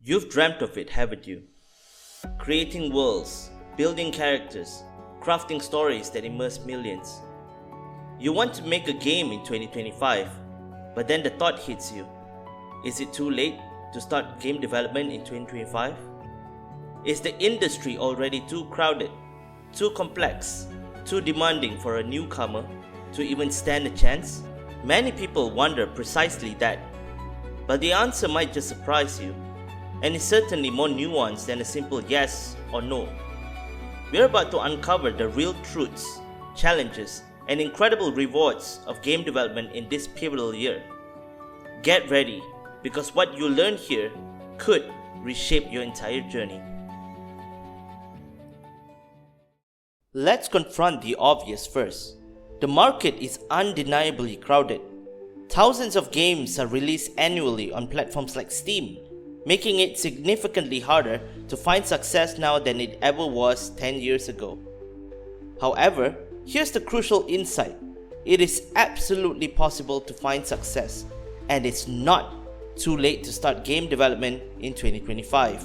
You've dreamt of it, haven't you? Creating worlds, building characters, crafting stories that immerse millions. You want to make a game in 2025, but then the thought hits you. Is it too late to start game development in 2025? Is the industry already too crowded, too complex, too demanding for a newcomer to even stand a chance? Many people wonder precisely that, but the answer might just surprise you, and is certainly more nuanced than a simple yes or no. We're about to uncover the real truths, challenges, and incredible rewards of game development in this pivotal year. Get ready, because what you learn here could reshape your entire journey. Let's confront the obvious first. The market is undeniably crowded. Thousands of games are released annually on platforms like Steam, making it significantly harder to find success now than it ever was 10 years ago. However, here's the crucial insight. It is absolutely possible to find success, and it's not too late to start game development in 2025.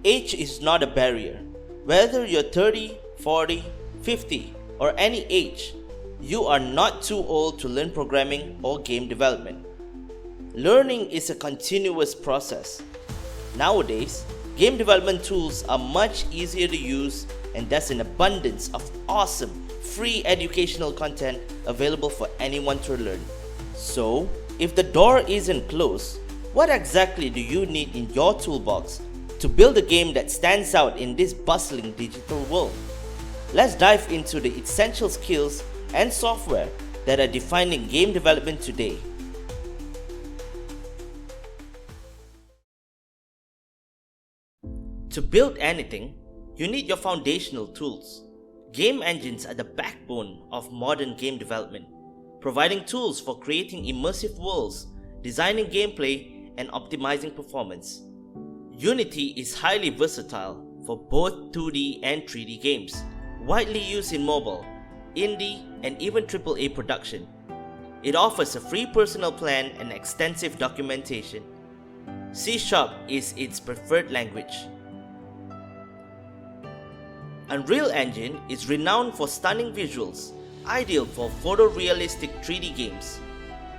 Age is not a barrier. Whether you're 30, 40, 50, or any age, you are not too old to learn programming or game development. Learning is a continuous process. Nowadays, game development tools are much easier to use, and there's an abundance of awesome, free educational content available for anyone to learn. So, if the door isn't closed, what exactly do you need in your toolbox to build a game that stands out in this bustling digital world? Let's dive into the essential skills and software that are defining game development today. To build anything, you need your foundational tools. Game engines are the backbone of modern game development, providing tools for creating immersive worlds, designing gameplay, and optimizing performance. Unity is highly versatile for both 2D and 3D games, widely used in mobile, indie, and even AAA production. It offers a free personal plan and extensive documentation. C# is its preferred language. Unreal Engine is renowned for stunning visuals, ideal for photorealistic 3D games.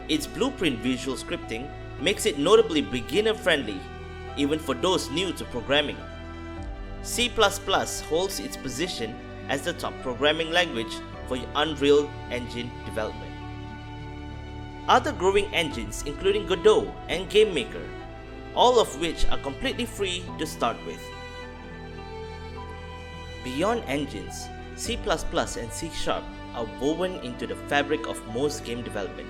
Its blueprint visual scripting makes it notably beginner-friendly, even for those new to programming. C++ holds its position as the top programming language for Unreal Engine development. Other growing engines including Godot and GameMaker, all of which are completely free to start with. Beyond engines, C++ and C# are woven into the fabric of most game development,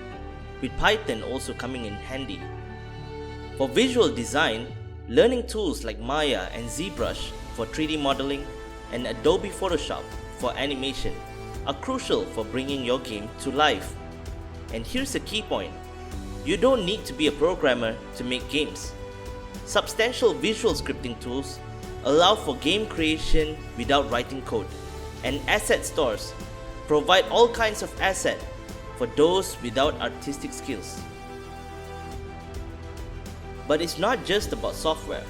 with Python also coming in handy. For visual design, learning tools like Maya and ZBrush for 3D modeling and Adobe Photoshop for animation are crucial for bringing your game to life. And here's the key point. You don't need to be a programmer to make games. Substantial visual scripting tools allow for game creation without writing code, and asset stores provide all kinds of assets for those without artistic skills. But it's not just about software.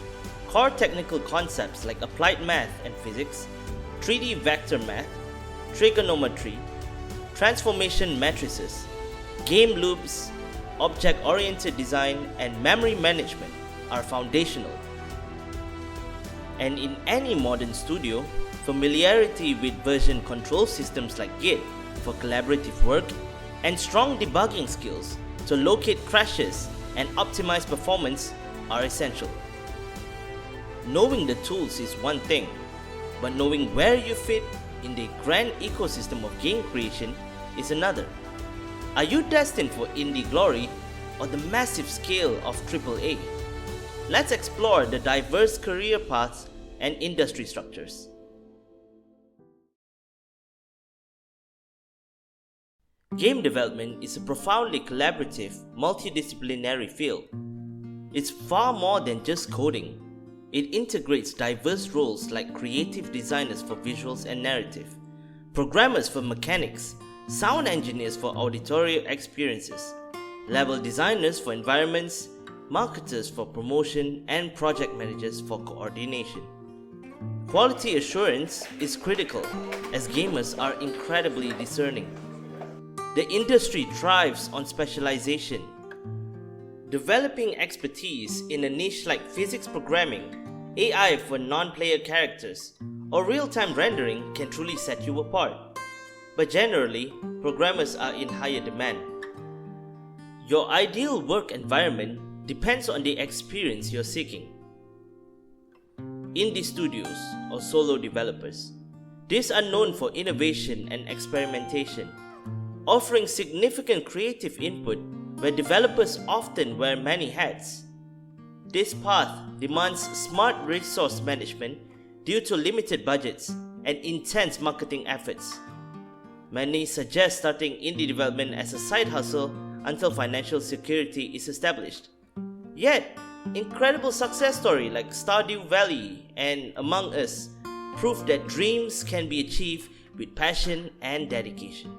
Core technical concepts like applied math and physics, 3D vector math, trigonometry, transformation matrices, game loops, object-oriented design, and memory management are foundational. And in any modern studio, familiarity with version control systems like Git for collaborative work and strong debugging skills to locate crashes and optimize performance are essential. Knowing the tools is one thing, but knowing where you fit in the grand ecosystem of game creation is another. Are you destined for indie glory or the massive scale of AAA? Let's explore the diverse career paths and industry structures. Game development is a profoundly collaborative, multidisciplinary field. It's far more than just coding. It integrates diverse roles like creative designers for visuals and narrative, programmers for mechanics, sound engineers for auditory experiences, level designers for environments, marketers for promotion, and project managers for coordination. Quality assurance is critical as gamers are incredibly discerning. The industry thrives on specialization. Developing expertise in a niche like physics programming, AI for non-player characters, or real-time rendering can truly set you apart. But generally, programmers are in higher demand. Your ideal work environment depends on the experience you're seeking. Indie studios or solo developers. These are known for innovation and experimentation, offering significant creative input where developers often wear many hats. This path demands smart resource management due to limited budgets and intense marketing efforts. Many suggest starting indie development as a side hustle until financial security is established. Yet, incredible success stories like Stardew Valley and Among Us prove that dreams can be achieved with passion and dedication.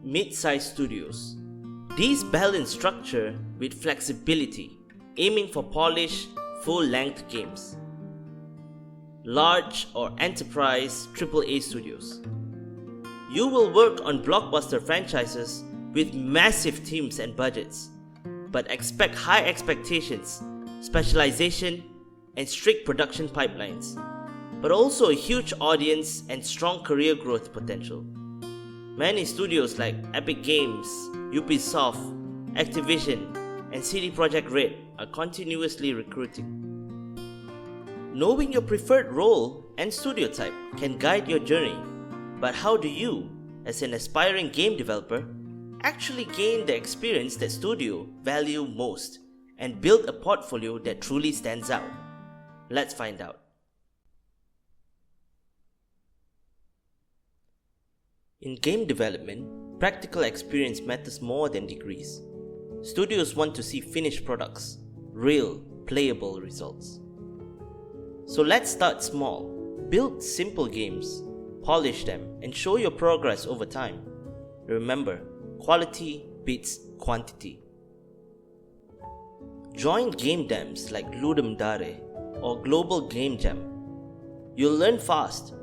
Mid-sized studios. These balance structure with flexibility, aiming for polished, full-length games. Large or enterprise AAA studios. You will work on blockbuster franchises with massive teams and budgets, but expect high expectations, specialization, and strict production pipelines, but also a huge audience and strong career growth potential. Many studios like Epic Games, Ubisoft, Activision, and CD Projekt Red are continuously recruiting. Knowing your preferred role and studio type can guide your journey, but how do you, as an aspiring game developer, actually gain the experience that studios value most and build a portfolio that truly stands out? Let's find out. In game development, practical experience matters more than degrees. Studios want to see finished products, real, playable results. So let's start small. Build simple games, polish them, and show your progress over time. Remember, quality beats quantity. Join game jams like Ludum Dare or Global Game Jam. You'll learn fast,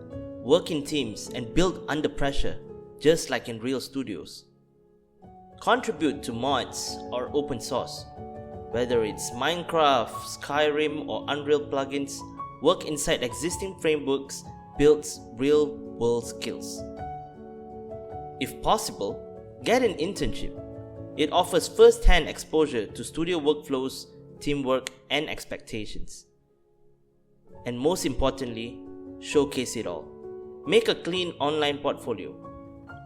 work in teams, and build under pressure, just like in real studios. Contribute to mods or open source. Whether it's Minecraft, Skyrim, or Unreal plugins, work inside existing frameworks builds real-world skills. If possible, get an internship. It offers first-hand exposure to studio workflows, teamwork, and expectations. And most importantly, showcase it all. Make a clean online portfolio,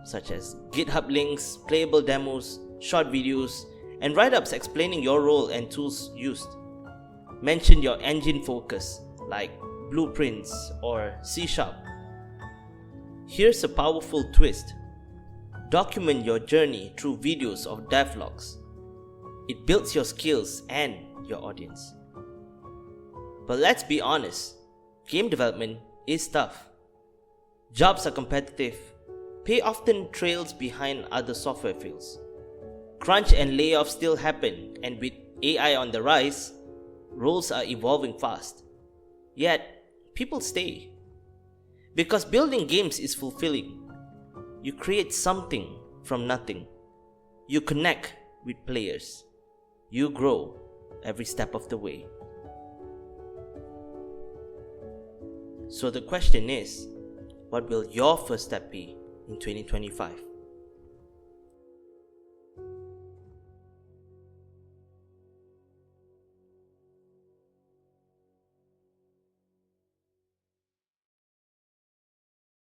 such as GitHub links, playable demos, short videos, and write-ups explaining your role and tools used. Mention your engine focus, like Blueprints or C#. Here's a powerful twist. Document your journey through videos of devlogs. It builds your skills and your audience. But let's be honest, game development is tough. Jobs are competitive. Pay often trails behind other software fields. Crunch and layoffs still happen, and with AI on the rise, roles are evolving fast. Yet, people stay. Because building games is fulfilling. You create something from nothing. You connect with players. You grow every step of the way. So the question is, what will your first step be in 2025?